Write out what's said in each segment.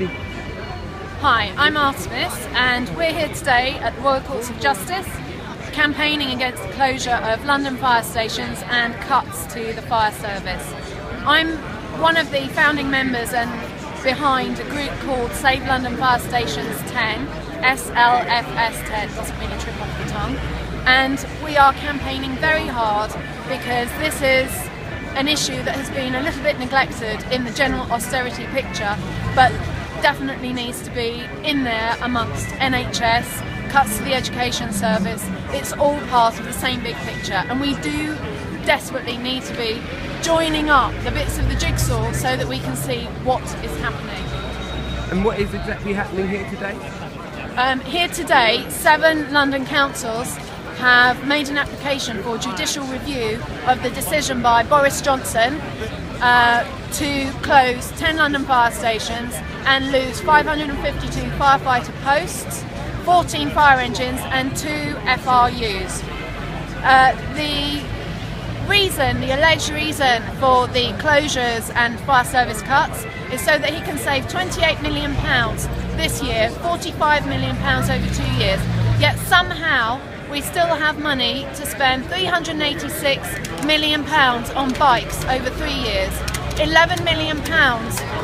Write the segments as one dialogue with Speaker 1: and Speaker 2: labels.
Speaker 1: lady?
Speaker 2: Hi, I'm Artemis and we're here today at the Royal Courts of Justice campaigning against the closure of London fire stations and cuts to the fire service. I'm one of the founding members and behind a group called Save London Fire Stations 10, SLFS 10, doesn't really trip off the tongue, and we are campaigning very hard because this is an issue that has been a little bit neglected in the general austerity picture, but definitely needs to be in there amongst NHS, cuts to the education service. It's all part of the same big picture, and we do desperately need to be joining up the bits of the jigsaw so that we can see what is happening.
Speaker 1: And what is exactly happening here today?
Speaker 2: Here today, 7 London councils have made an application for judicial review of the decision by Boris Johnson to close 10 London fire stations and lose 552 firefighter posts, 14 fire engines and 2 FRUs. The alleged reason for the closures and fire service cuts is so that he can save £28 million this year, £45 million over 2 years, yet somehow we still have money to spend £386 million on bikes over 3 years, £11 million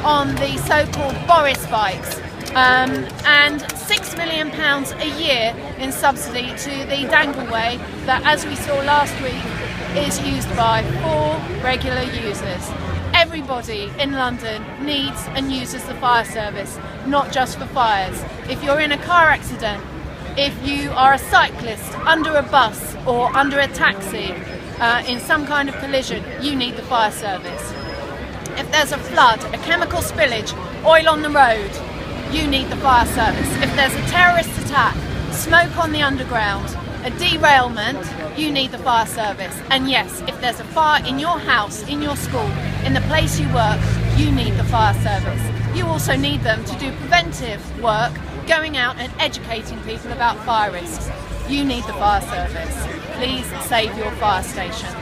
Speaker 2: on the so-called Boris bikes, and £6 million a year in subsidy to the Dangleway that, as we saw last week, is used by 4 regular users. Everybody in London needs and uses the fire service, not just for fires. If you're in a car accident, if you are a cyclist under a bus or under a taxi in some kind of collision, you need the fire service. If there's a flood, a chemical spillage, oil on the road, you need the fire service. If there's a terrorist attack, smoke on the underground, a derailment, you need the fire service. And yes, if there's a fire in your house, in your school, in the place you work, you need the fire service. You also need them to do preventive work, going out and educating people about fire risks. You need the fire service. Please save your fire stations.